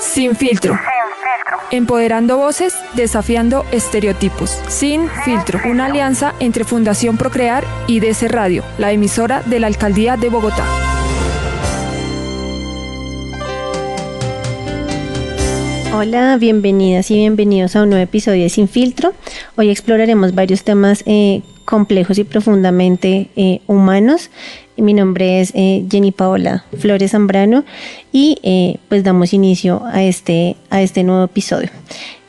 Sin filtro. Empoderando voces, desafiando estereotipos. Sin filtro. Una alianza entre Fundación Procrear y DC Radio, la emisora de la Alcaldía de Bogotá. Hola, bienvenidas y bienvenidos a un nuevo episodio de Sin Filtro. Hoy exploraremos varios temas complejos y profundamente humanos. Mi nombre es Jenny Paola Flores Zambrano y pues damos inicio a este nuevo episodio.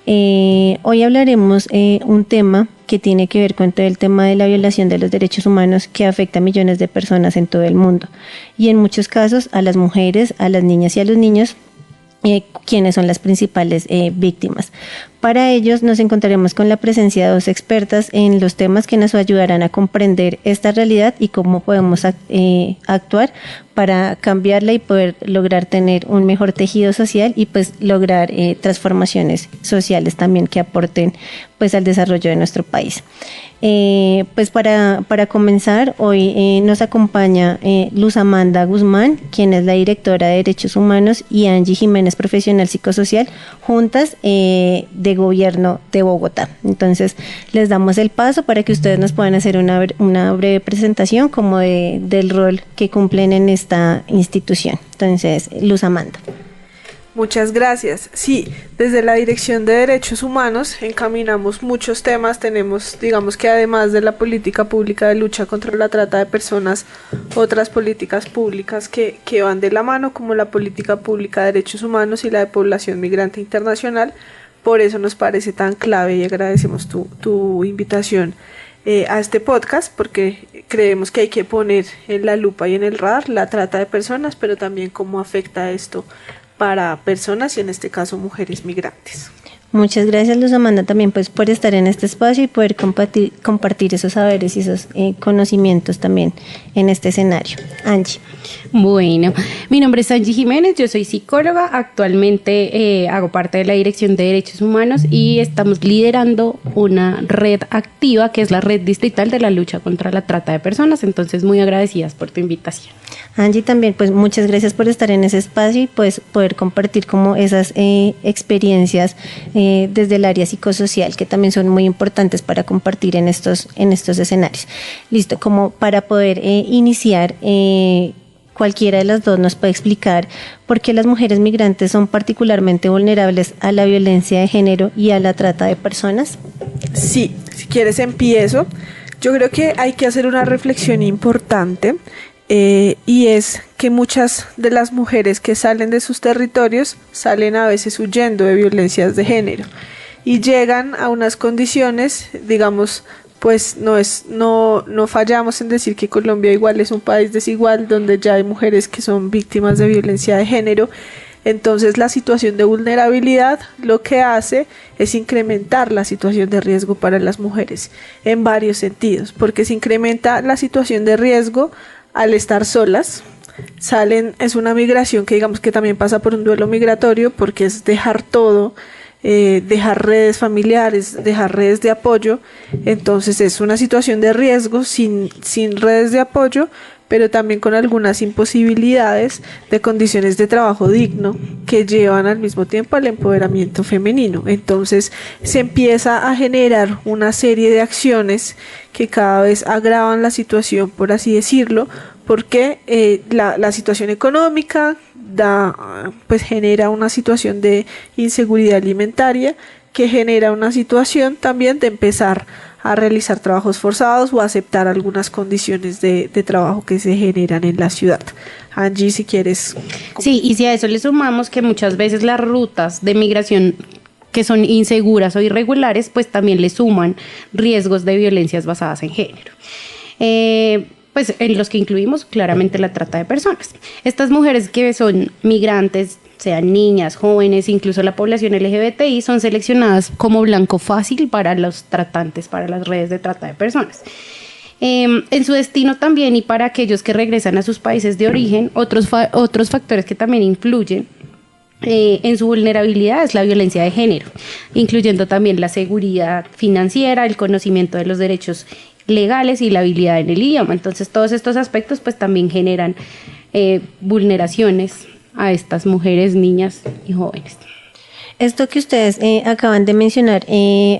Hoy hablaremos un tema que tiene que ver con todo el tema de la violación de los derechos humanos que afecta a millones de personas en todo el mundo y en muchos casos a las mujeres, a las niñas y a los niños, quienes son las principales víctimas. Para ellos nos encontraremos con la presencia de dos expertas en los temas que nos ayudarán a comprender esta realidad y cómo podemos actuar para cambiarla y poder lograr tener un mejor tejido social y pues lograr transformaciones sociales también que aporten pues al desarrollo de nuestro país. Pues para comenzar, hoy nos acompaña Luz Amanda Guzmán, quien es la directora de Derechos Humanos, y Angie Jiménez, profesional psicosocial, juntas de Gobierno de Bogotá. Entonces, les damos el paso para que ustedes nos puedan hacer una breve presentación como del rol que cumplen en esta institución. Entonces, Luz Amanda. Muchas gracias. Sí, desde la Dirección de Derechos Humanos encaminamos muchos temas. Tenemos, digamos que además de la política pública de lucha contra la trata de personas, otras políticas públicas que van de la mano, como la política pública de derechos humanos y la de población migrante internacional. Por eso nos parece tan clave y agradecemos tu invitación a este podcast, porque creemos que hay que poner en la lupa y en el radar la trata de personas, pero también cómo afecta esto para personas y en este caso mujeres migrantes. Muchas gracias, Luz Amanda, también pues por estar en este espacio y poder compartir esos saberes y esos conocimientos también en este escenario. Angie. Bueno, mi nombre es Angie Jiménez, yo soy psicóloga, actualmente hago parte de la Dirección de Derechos Humanos y estamos liderando una red activa que es la Red Distrital de la Lucha contra la Trata de Personas, entonces muy agradecidas por tu invitación. Angie, también pues muchas gracias por estar en ese espacio y pues poder compartir como esas experiencias desde el área psicosocial, que también son muy importantes para compartir en estos escenarios. Listo, como para poder iniciar, cualquiera de las dos nos puede explicar por qué las mujeres migrantes son particularmente vulnerables a la violencia de género y a la trata de personas. Sí, si quieres empiezo. Yo creo que hay que hacer una reflexión importante y es que muchas de las mujeres que salen de sus territorios salen a veces huyendo de violencias de género y llegan a unas condiciones, digamos, pues no fallamos en decir que Colombia igual es un país desigual donde ya hay mujeres que son víctimas de violencia de género. Entonces la situación de vulnerabilidad lo que hace es incrementar la situación de riesgo para las mujeres en varios sentidos, porque se incrementa la situación de riesgo al estar solas. Es una migración que digamos que también pasa por un duelo migratorio, porque es dejar todo, dejar redes familiares, dejar redes de apoyo. Entonces es una situación de riesgo sin redes de apoyo, pero también con algunas imposibilidades de condiciones de trabajo digno que llevan al mismo tiempo al empoderamiento femenino. Entonces se empieza a generar una serie de acciones que cada vez agravan la situación, por así decirlo, porque la situación económica pues genera una situación de inseguridad alimentaria, que genera una situación también de empezar a realizar trabajos forzados o a aceptar algunas condiciones de trabajo que se generan en la ciudad. Angie, si quieres. Sí, y si a eso le sumamos que muchas veces las rutas de migración que son inseguras o irregulares, pues también le suman riesgos de violencias basadas en género. Pues en los que incluimos claramente la trata de personas. Estas mujeres que son migrantes, sean niñas, jóvenes, incluso la población LGBTI, son seleccionadas como blanco fácil para los tratantes, para las redes de trata de personas. En su destino también, y para aquellos que regresan a sus países de origen, otros factores que también influyen en su vulnerabilidad es la violencia de género, incluyendo también la seguridad financiera, el conocimiento de los derechos legales y la habilidad en el idioma. Entonces todos estos aspectos pues también generan vulneraciones a estas mujeres, niñas y jóvenes. Esto que ustedes acaban de mencionar,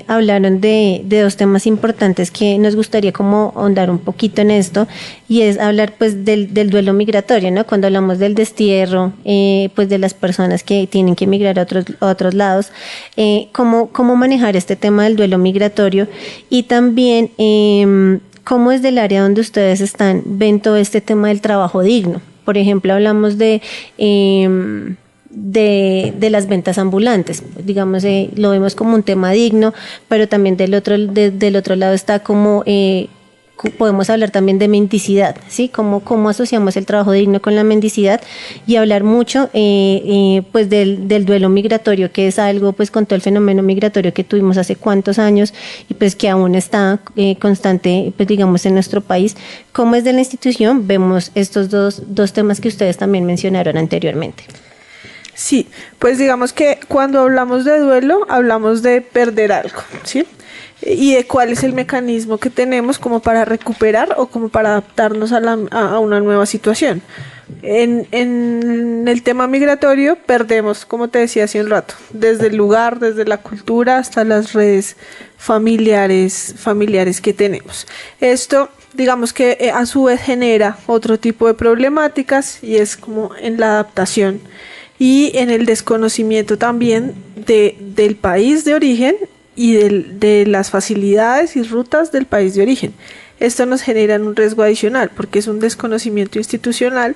hablaron de dos temas importantes que nos gustaría como ahondar un poquito en esto, y es hablar pues del duelo migratorio, ¿no? Cuando hablamos del destierro, pues de las personas que tienen que emigrar a otros lados, cómo manejar este tema del duelo migratorio, y también cómo desde el área donde ustedes están ven todo este tema del trabajo digno. Por ejemplo, hablamos de las ventas ambulantes, digamos, lo vemos como un tema digno, pero también del otro lado está como podemos hablar también de mendicidad, ¿sí? Cómo asociamos el trabajo digno con la mendicidad, y hablar mucho pues del duelo migratorio, que es algo pues con todo el fenómeno migratorio que tuvimos hace cuántos años y pues que aún está constante pues digamos en nuestro país. ¿Cómo desde la institución vemos estos dos temas que ustedes también mencionaron anteriormente? Sí, pues digamos que cuando hablamos de duelo, hablamos de perder algo, ¿sí? Y de cuál es el mecanismo que tenemos como para recuperar o como para adaptarnos a una nueva situación. En el tema migratorio perdemos, como te decía hace un rato, desde el lugar, desde la cultura hasta las redes familiares que tenemos. Esto, digamos que a su vez genera otro tipo de problemáticas, y es como en la adaptación y en el desconocimiento también del país de origen y de las facilidades y rutas del país de origen. Esto nos genera un riesgo adicional porque es un desconocimiento institucional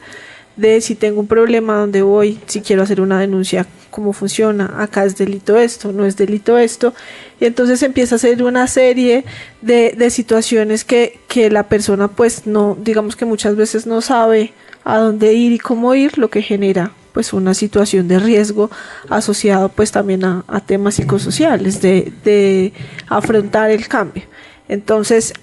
de si tengo un problema, dónde voy, si quiero hacer una denuncia, cómo funciona, acá es delito esto, no es delito esto, y entonces empieza a ser una serie de situaciones que la persona pues no, digamos que muchas veces no sabe a dónde ir y cómo ir, lo que genera pues una situación de riesgo asociado pues también a temas psicosociales de afrontar el cambio. Entonces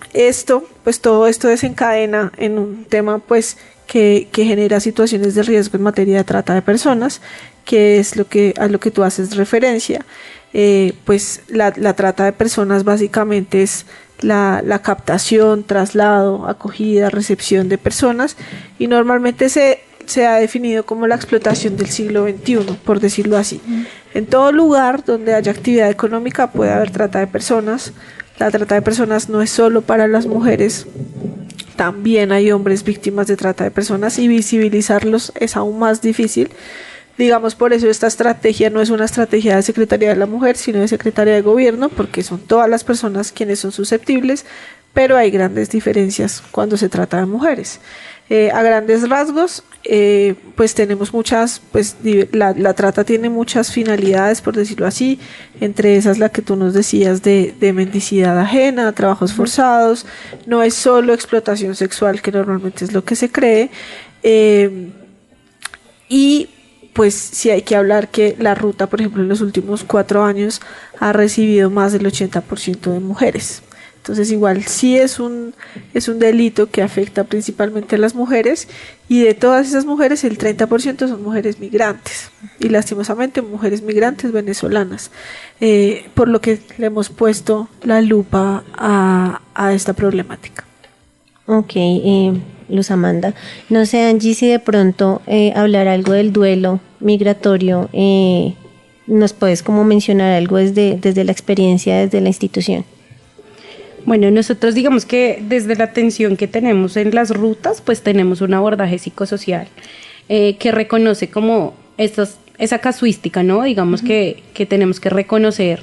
todo esto desencadena en un tema pues que genera situaciones de riesgo en materia de trata de personas, que es a lo que tú haces referencia. Pues la trata de personas básicamente es la captación, traslado, acogida, recepción de personas, y normalmente se ha definido como la explotación del siglo XXI, por decirlo así. En todo lugar donde haya actividad económica puede haber trata de personas. La trata de personas no es solo para las mujeres, también hay hombres víctimas de trata de personas, y visibilizarlos es aún más difícil. Digamos, por eso esta estrategia no es una estrategia de Secretaría de la Mujer, sino de Secretaría de Gobierno, porque son todas las personas quienes son susceptibles, pero hay grandes diferencias cuando se trata de mujeres. A grandes rasgos, pues tenemos muchas, pues la trata tiene muchas finalidades, por decirlo así, entre esas la que tú nos decías de mendicidad ajena, trabajos forzados. No es solo explotación sexual, que normalmente es lo que se cree, y pues sí hay que hablar que la ruta, por ejemplo, en los últimos 4 años ha recibido más del 80% de mujeres. Entonces igual sí es un delito que afecta principalmente a las mujeres, y de todas esas mujeres el 30% son mujeres migrantes, y lastimosamente mujeres migrantes venezolanas, por lo que le hemos puesto la lupa a esta problemática. Ok, Luz Amanda, no sé, Angie, si de pronto hablar algo del duelo migratorio, ¿nos puedes como mencionar algo desde la experiencia, desde la institución? Bueno, nosotros digamos que desde la atención que tenemos en las rutas, pues tenemos un abordaje psicosocial que reconoce como esa casuística, ¿no? Digamos que tenemos que reconocer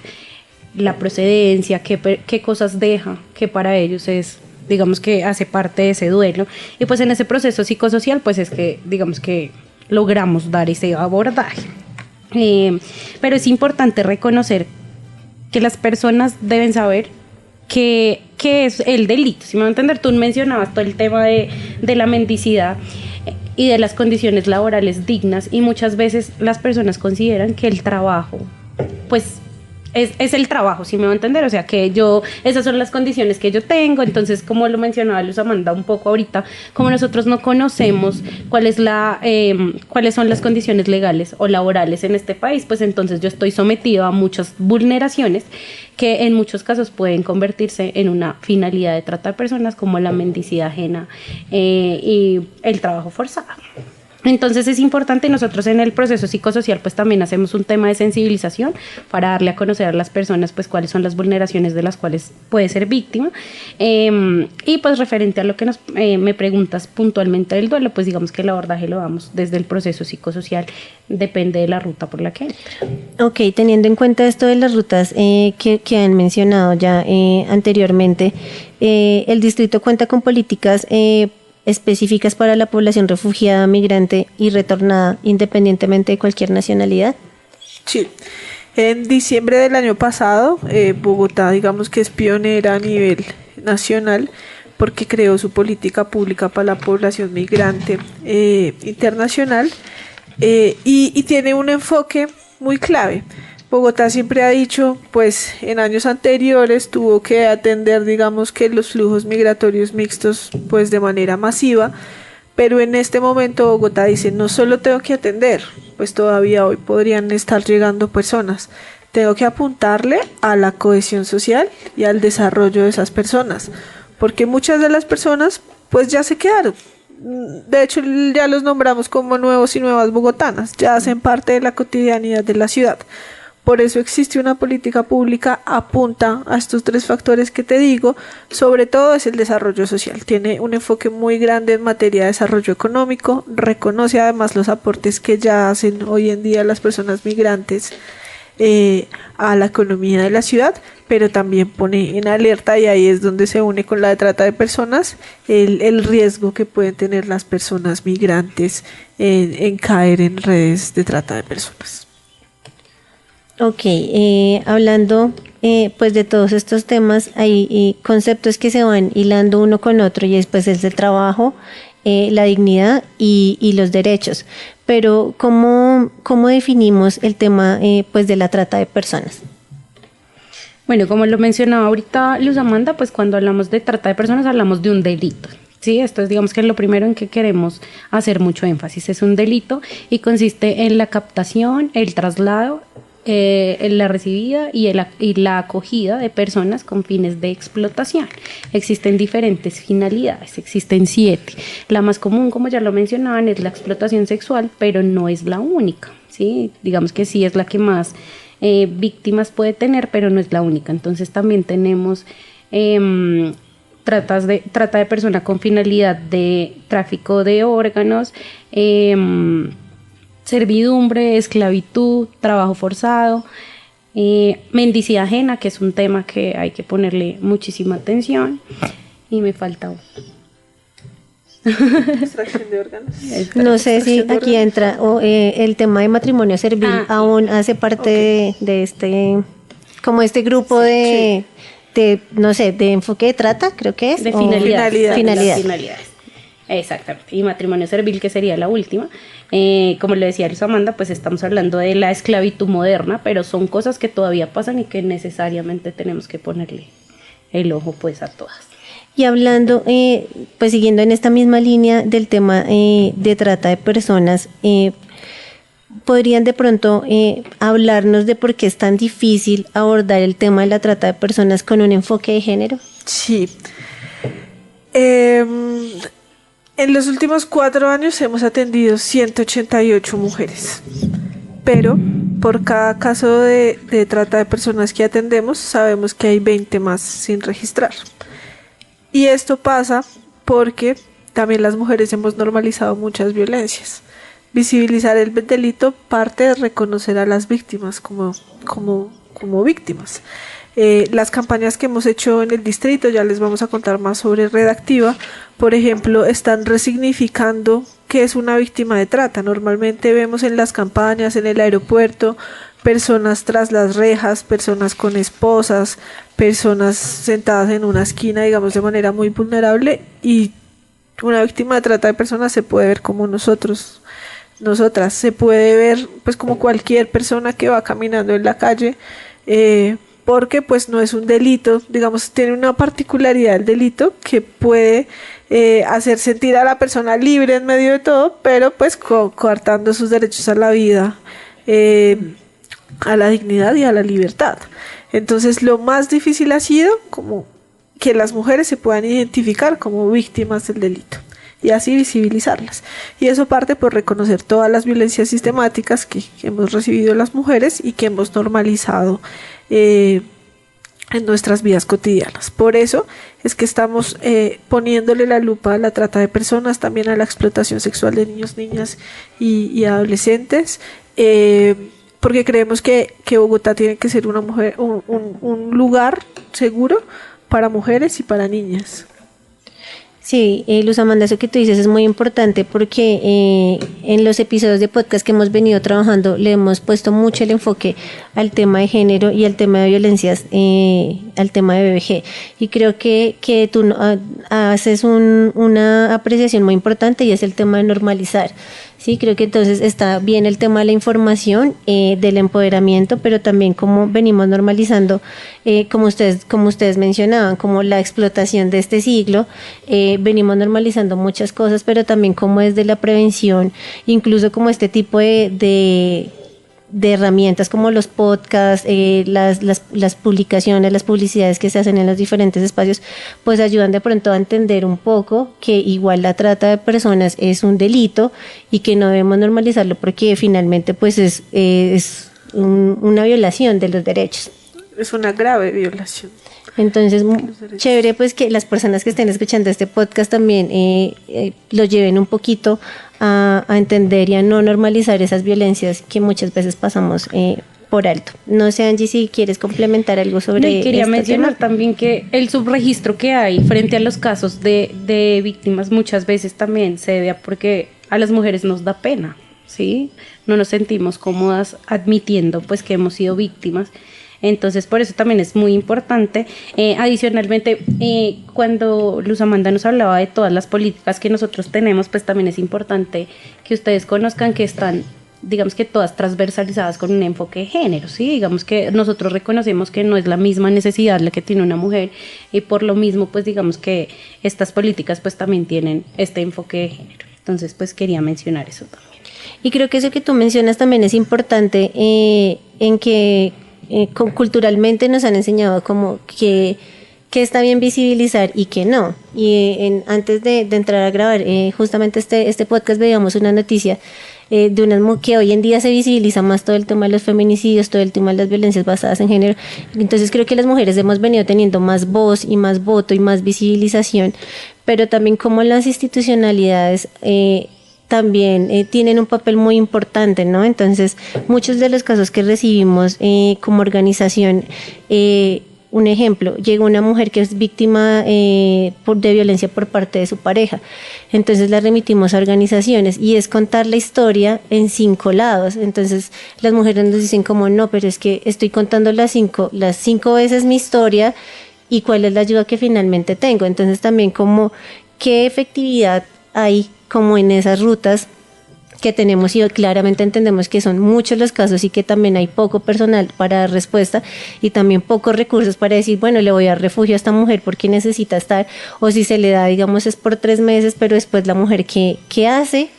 la procedencia, qué cosas deja, que para ellos es, digamos que hace parte de ese duelo. Y pues en ese proceso psicosocial, pues es que, digamos que logramos dar ese abordaje. Pero es importante reconocer que las personas deben saber qué es el delito. Si me voy a entender, tú mencionabas todo el tema de la mendicidad y de las condiciones laborales dignas, y muchas veces las personas consideran que el trabajo, pues es el trabajo, si me va a entender, o sea que esas son las condiciones que yo tengo. Entonces, como lo mencionaba Luz Amanda un poco ahorita, como nosotros no conocemos cuáles son las condiciones legales o laborales en este país, pues entonces yo estoy sometido a muchas vulneraciones que en muchos casos pueden convertirse en una finalidad de trata de personas, como la mendicidad ajena y el trabajo forzado. Entonces es importante, nosotros en el proceso psicosocial pues también hacemos un tema de sensibilización para darle a conocer a las personas pues cuáles son las vulneraciones de las cuales puede ser víctima, y pues referente a lo que me preguntas puntualmente del duelo, pues digamos que el abordaje lo damos desde el proceso psicosocial, depende de la ruta por la que entra. Ok, teniendo en cuenta esto de las rutas que han mencionado ya anteriormente, el distrito cuenta con políticas específicas para la población refugiada, migrante y retornada, independientemente de cualquier nacionalidad. Sí, en diciembre del año pasado, Bogotá, digamos que es pionera a nivel nacional porque creó su política pública para la población migrante internacional, y tiene un enfoque muy clave. Bogotá siempre ha dicho, pues en años anteriores tuvo que atender, digamos que los flujos migratorios mixtos, pues de manera masiva, pero en este momento Bogotá dice, no solo tengo que atender, pues todavía hoy podrían estar llegando personas, tengo que apuntarle a la cohesión social y al desarrollo de esas personas, porque muchas de las personas pues ya se quedaron. De hecho, ya los nombramos como nuevos y nuevas bogotanas, ya hacen parte de la cotidianidad de la ciudad. Por eso existe una política pública, apunta a estos 3 factores que te digo, sobre todo es el desarrollo social. Tiene un enfoque muy grande en materia de desarrollo económico, reconoce además los aportes que ya hacen hoy en día las personas migrantes a la economía de la ciudad, pero también pone en alerta, y ahí es donde se une con la de trata de personas, el riesgo que pueden tener las personas migrantes en caer en redes de trata de personas. Ok, hablando pues de todos estos temas, hay conceptos que se van hilando uno con otro, y después es el trabajo, la dignidad y los derechos. Pero ¿cómo definimos el tema pues de la trata de personas? Bueno, como lo mencionaba ahorita Luz Amanda, pues cuando hablamos de trata de personas hablamos de un delito. Sí, esto es, digamos que lo primero en que queremos hacer mucho énfasis, es un delito y consiste en la captación, el traslado, la recibida y la acogida de personas con fines de explotación. Existen diferentes finalidades, existen 7. La más común, como ya lo mencionaban, es la explotación sexual, pero no es la única, ¿sí? Digamos que sí es la que más víctimas puede tener, pero no es la única. Entonces también tenemos trata de personas con finalidad de tráfico de órganos, servidumbre, esclavitud, trabajo forzado, mendicidad ajena, que es un tema que hay que ponerle muchísima atención, y me falta uno. Extracción de órganos. No sé si aquí entra el tema de matrimonio servil, aún hace parte de este, como este grupo de no sé, de enfoque de trata, creo que es. De finalidades. Exactamente, y matrimonio servil, que sería la última. Como le decía Luz Amanda, pues estamos hablando de la esclavitud moderna, pero son cosas que todavía pasan y que necesariamente tenemos que ponerle el ojo pues a todas. Y hablando, pues siguiendo en esta misma línea del tema de trata de personas, ¿podrían de pronto hablarnos de por qué es tan difícil abordar el tema de la trata de personas con un enfoque de género? Sí. En los últimos 4 años hemos atendido 188 mujeres, pero por cada caso de trata de personas que atendemos sabemos que hay 20 más sin registrar. Y esto pasa porque también las mujeres hemos normalizado muchas violencias. Visibilizar el delito parte de reconocer a las víctimas como víctimas. Las campañas que hemos hecho en el distrito, ya les vamos a contar más sobre Redactiva, por ejemplo, están resignificando qué es una víctima de trata. Normalmente vemos en las campañas, en el aeropuerto, personas tras las rejas, personas con esposas, personas sentadas en una esquina, digamos, de manera muy vulnerable, y una víctima de trata de personas se puede ver como nosotras, se puede ver pues como cualquier persona que va caminando en la calle, porque pues no es un delito, digamos, tiene una particularidad el delito que puede hacer sentir a la persona libre en medio de todo, pero pues coartando sus derechos a la vida, a la dignidad y a la libertad. Entonces lo más difícil ha sido como que las mujeres se puedan identificar como víctimas del delito. y así visibilizarlas. Y eso parte por reconocer todas las violencias sistemáticas que hemos recibido las mujeres y que hemos normalizado en nuestras vidas cotidianas. Por eso es que estamos poniéndole la lupa a la trata de personas, también a la explotación sexual de niños, niñas y adolescentes, porque creemos que Bogotá tiene que ser un lugar seguro para mujeres y para niñas. Sí, Luz Amanda, eso que tú dices es muy importante porque en los episodios de podcast que hemos venido trabajando le hemos puesto mucho el enfoque al tema de género y al tema de violencias, al tema de BBG. Y creo que tú haces una apreciación muy importante y es el tema de normalizar. Sí, creo que entonces está bien el tema de la información, del empoderamiento, pero también como venimos normalizando, como ustedes mencionaban, como la explotación de este siglo, venimos normalizando muchas cosas, pero también como desde la prevención, incluso como este tipo de herramientas como los podcasts, las publicaciones, las publicidades que se hacen en los diferentes espacios, pues ayudan de pronto a entender un poco que igual la trata de personas es un delito y que no debemos normalizarlo porque finalmente pues es una violación de los derechos. Es una grave violación. Entonces, chévere pues que las personas que estén escuchando este podcast también lo lleven un poquito a entender y a no normalizar esas violencias que muchas veces pasamos por alto. No sé, Angie, si quieres complementar algo sobre y quería mencionar también que el subregistro que hay frente a los casos de víctimas muchas veces también se debe a porque a las mujeres nos da pena, ¿sí? No nos sentimos cómodas admitiendo pues que hemos sido víctimas. Entonces, por eso también es muy importante. Adicionalmente, cuando Luz Amanda nos hablaba de todas las políticas que nosotros tenemos, pues también es importante que ustedes conozcan que están, digamos que todas transversalizadas con un enfoque de género, ¿sí? Digamos que nosotros reconocemos que no es la misma necesidad la que tiene una mujer y por lo mismo, pues digamos que estas políticas pues también tienen este enfoque de género. Entonces, pues quería mencionar eso también. Y creo que eso que tú mencionas también es importante en que culturalmente nos han enseñado como que está bien visibilizar y que no. Y antes de entrar a grabar justamente este podcast veíamos una noticia de una que hoy en día se visibiliza más todo el tema de los feminicidios, todo el tema de las violencias basadas en género. Entonces creo que las mujeres hemos venido teniendo más voz y más voto y más visibilización, pero también como las institucionalidades también tienen un papel muy importante, ¿no? Entonces, muchos de los casos que recibimos como organización, un ejemplo, llega una mujer que es víctima de violencia por parte de su pareja, entonces la remitimos a organizaciones y es contar la historia en 5 lados, entonces las mujeres nos dicen como no, pero es que estoy contando las cinco veces mi historia y cuál es la ayuda que finalmente tengo, entonces también como qué efectividad hay como en esas rutas que tenemos y claramente entendemos que son muchos los casos y que también hay poco personal para dar respuesta y también pocos recursos para decir, bueno, le voy a dar refugio a esta mujer porque necesita estar, o si se le da, digamos, es por 3 meses, pero después la mujer, ¿qué hace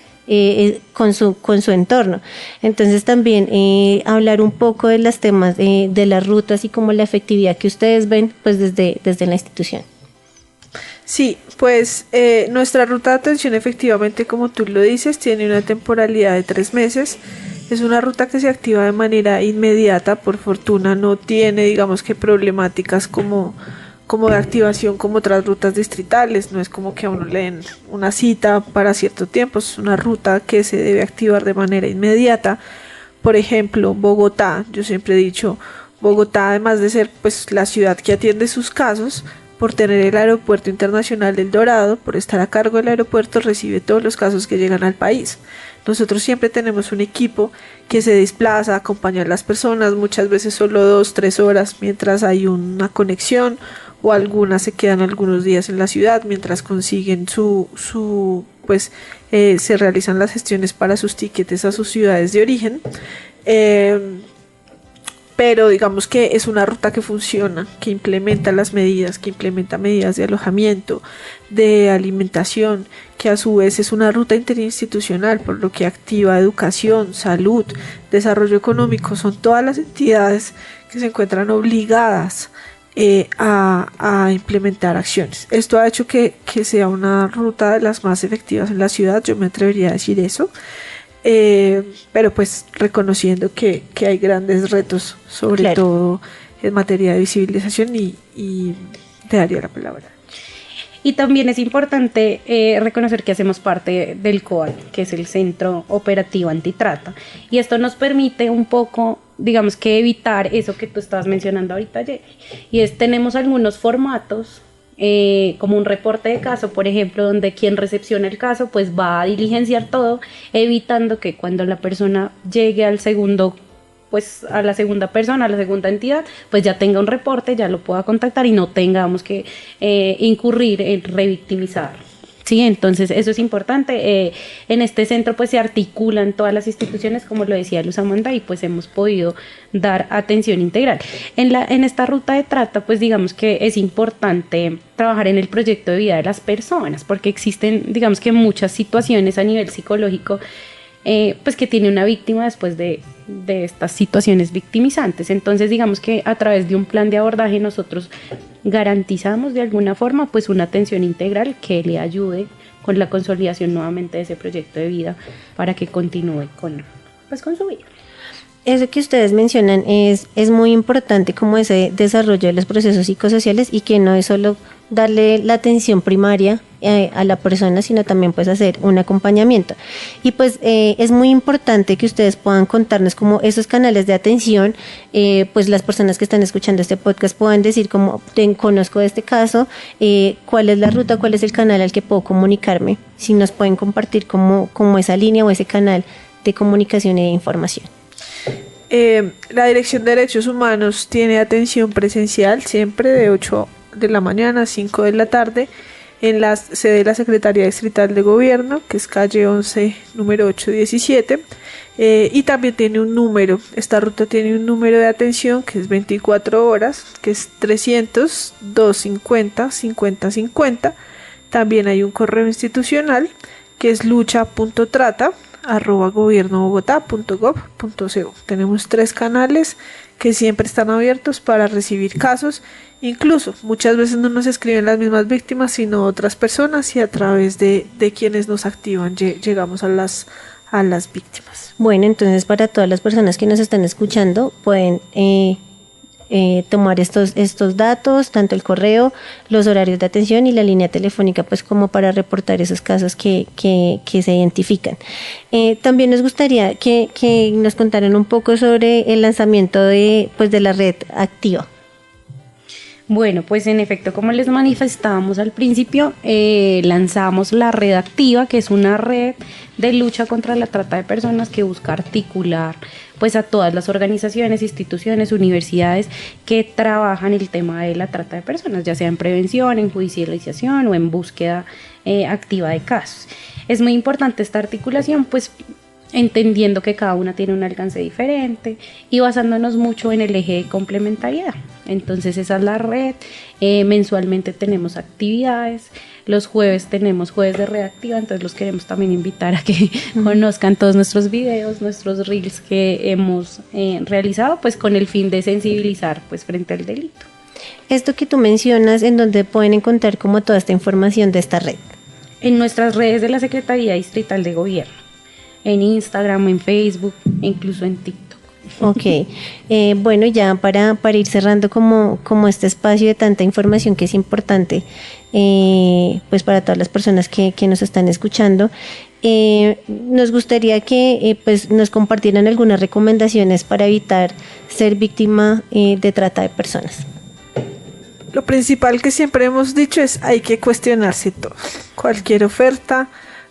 con su entorno? Entonces también hablar un poco de los temas de las rutas y como la efectividad que ustedes ven pues desde la institución. Sí, pues nuestra ruta de atención efectivamente, como tú lo dices, tiene una temporalidad de 3 meses. Es una ruta que se activa de manera inmediata, por fortuna no tiene, digamos que problemáticas como de activación como otras rutas distritales, no es como que a uno le den una cita para cierto tiempo, es una ruta que se debe activar de manera inmediata. Por ejemplo, Bogotá, yo siempre he dicho, Bogotá además de ser pues la ciudad que atiende sus casos, por tener el Aeropuerto Internacional del Dorado, por estar a cargo del aeropuerto, recibe todos los casos que llegan al país. Nosotros siempre tenemos un equipo que se desplaza a acompañar a las personas, muchas veces solo 2-3 horas mientras hay una conexión, o algunas se quedan algunos días en la ciudad mientras consiguen se realizan las gestiones para sus tiquetes a sus ciudades de origen. Pero digamos que es una ruta que funciona, que implementa las medidas, que implementa medidas de alojamiento, de alimentación, que a su vez es una ruta interinstitucional, por lo que activa educación, salud, desarrollo económico, son todas las entidades que se encuentran obligadas a implementar acciones. Esto ha hecho que sea una ruta de las más efectivas en la ciudad, yo me atrevería a decir eso, pero pues reconociendo que hay grandes retos, sobre todo en materia de visibilización, y te daría la palabra. Y también es importante reconocer que hacemos parte del COAL, que es el Centro Operativo Antitrata, y esto nos permite un poco, digamos, que evitar eso que tú estabas mencionando ahorita, Jerry, y tenemos algunos formatos, como un reporte de caso, por ejemplo, donde quien recepciona el caso pues va a diligenciar todo, evitando que cuando la persona llegue al segundo, pues a la segunda persona, a la segunda entidad, pues ya tenga un reporte, ya lo pueda contactar y no tengamos que incurrir en revictimizar. Sí, entonces eso es importante. En este centro pues se articulan todas las instituciones, como lo decía Luz Amanda, y pues hemos podido dar atención integral. En esta ruta de trata, pues digamos que es importante trabajar en el proyecto de vida de las personas, porque existen, digamos que muchas situaciones a nivel psicológico, pues que tiene una víctima después de estas situaciones victimizantes. Entonces digamos que a través de un plan de abordaje nosotros garantizamos de alguna forma pues una atención integral que le ayude con la consolidación nuevamente de ese proyecto de vida para que continúe con su vida. Eso que ustedes mencionan es muy importante, como ese desarrollo de los procesos psicosociales, y que no es solo darle la atención primaria a la persona, sino también pues hacer un acompañamiento. Y pues es muy importante que ustedes puedan contarnos como esos canales de atención, pues las personas que están escuchando este podcast puedan decir como conozco de este caso, cuál es la ruta, cuál es el canal al que puedo comunicarme, si nos pueden compartir como esa línea o ese canal de comunicación y de información. La Dirección de Derechos Humanos tiene atención presencial siempre de 8 de la mañana a 5 de la tarde en la sede de la Secretaría Distrital de Gobierno, que es calle 11, número 817, y también tiene un número, esta ruta tiene un número de atención que es 24 horas, que es 300-250-5050. También hay un correo institucional que es lucha.trata@gobernobogotá.gov.co. Tenemos 3 canales que siempre están abiertos para recibir casos. Incluso muchas veces no nos escriben las mismas víctimas, sino otras personas, y a través de quienes nos activan llegamos a las víctimas. Bueno, entonces para todas las personas que nos están escuchando pueden tomar estos datos, tanto el correo, los horarios de atención y la línea telefónica, pues como para reportar esos casos que se identifican. También nos gustaría que nos contaran un poco sobre el lanzamiento de la red activa. Bueno, pues en efecto, como les manifestábamos al principio, lanzamos la red activa, que es una red de lucha contra la trata de personas que busca articular pues a todas las organizaciones, instituciones, universidades que trabajan el tema de la trata de personas, ya sea en prevención, en judicialización o en búsqueda activa de casos. Es muy importante esta articulación, pues entendiendo que cada una tiene un alcance diferente y basándonos mucho en el eje de complementariedad. Entonces esa es la red. Mensualmente tenemos actividades, los jueves tenemos jueves de red activa, entonces los queremos también invitar a que conozcan todos nuestros videos, nuestros reels que hemos realizado, pues con el fin de sensibilizar pues frente al delito. Esto que tú mencionas, ¿en dónde pueden encontrar como toda esta información de esta red? En nuestras redes de la Secretaría Distrital de Gobierno, en Instagram, en Facebook, e incluso en TikTok. Ok, bueno, ya para ir cerrando como este espacio de tanta información que es importante pues para todas las personas que nos están escuchando, nos gustaría que pues nos compartieran algunas recomendaciones para evitar ser víctima de trata de personas. Lo principal que siempre hemos dicho es hay que cuestionarse todo, cualquier oferta,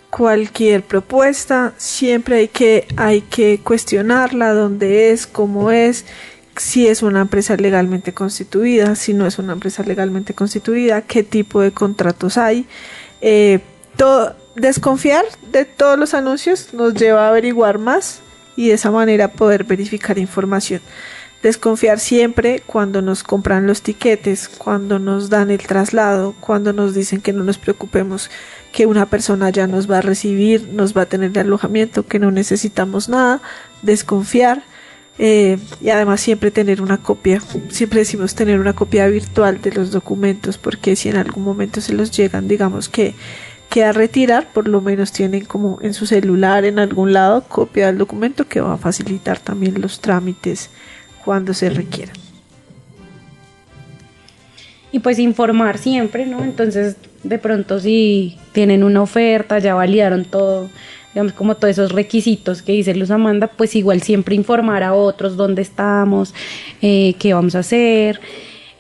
cualquier propuesta, siempre hay que cuestionarla, dónde es, cómo es, si es una empresa legalmente constituida, si no es una empresa legalmente constituida, qué tipo de contratos hay. Desconfiar de todos los anuncios nos lleva a averiguar más y de esa manera poder verificar información. Desconfiar siempre cuando nos compran los tiquetes, cuando nos dan el traslado, cuando nos dicen que no nos preocupemos, que una persona ya nos va a recibir, nos va a tener de alojamiento, que no necesitamos nada. Desconfiar. y además siempre tener una copia, siempre decimos tener una copia virtual de los documentos, porque si en algún momento se los llegan, digamos que a retirar, por lo menos tienen como en su celular, en algún lado, copia del documento, que va a facilitar también los trámites cuando se requieran. Y pues informar siempre, ¿no? Entonces, de pronto si tienen una oferta, ya validaron todo, digamos, como todos esos requisitos que dice Luz Amanda, pues igual siempre informar a otros dónde estamos, qué vamos a hacer.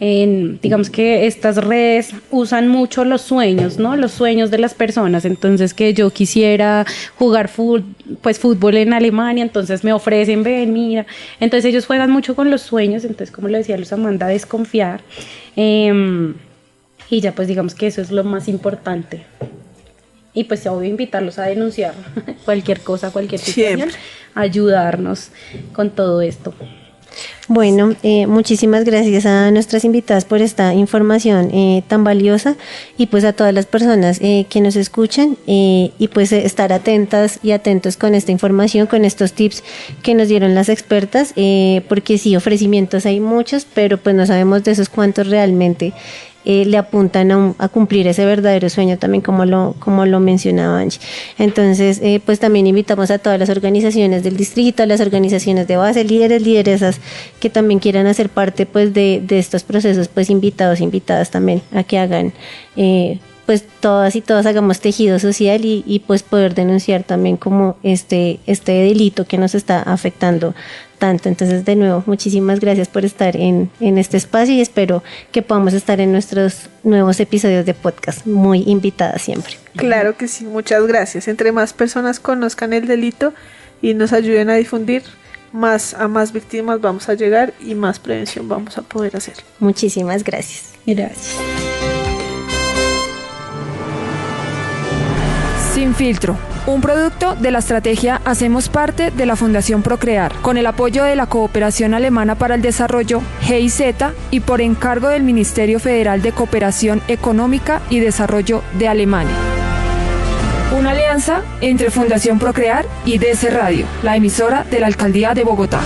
Digamos que estas redes usan mucho los sueños, ¿no? Los sueños de las personas. Entonces, que yo quisiera jugar fútbol en Alemania, entonces me ofrecen, ven, mira. Entonces ellos juegan mucho con los sueños, entonces, como le decía Luz Amanda, desconfiar. Y ya pues digamos que eso es lo más importante. Y pues obvio invitarlos a denunciar cualquier cosa, cualquier situación, ayudarnos con todo esto. Bueno, muchísimas gracias a nuestras invitadas por esta información tan valiosa, y pues a todas las personas que nos escuchan, y pues estar atentas y atentos con esta información, con estos tips que nos dieron las expertas, porque sí, ofrecimientos hay muchos, pero pues no sabemos de esos cuántos realmente le apuntan a cumplir ese verdadero sueño, también como lo mencionaba Angie. Entonces, pues también invitamos a todas las organizaciones del distrito, a las organizaciones de base, líderes, lideresas que también quieran hacer parte pues de estos procesos, pues invitadas también a que hagan, pues todas y todos hagamos tejido social, y pues poder denunciar también como este delito que nos está afectando tanto. Entonces, de nuevo, muchísimas gracias por estar en este espacio, y espero que podamos estar en nuestros nuevos episodios de podcast, muy invitadas siempre. Claro que sí, muchas gracias. Entre más personas conozcan el delito y nos ayuden a difundir, a más víctimas vamos a llegar y más prevención vamos a poder hacer. Muchísimas gracias. Gracias. Sin Filtro, un producto de la estrategia Hacemos Parte de la Fundación Procrear, con el apoyo de la Cooperación Alemana para el Desarrollo, GIZ, y por encargo del Ministerio Federal de Cooperación Económica y Desarrollo de Alemania. Una alianza entre Fundación Procrear y DC Radio, la emisora de la Alcaldía de Bogotá.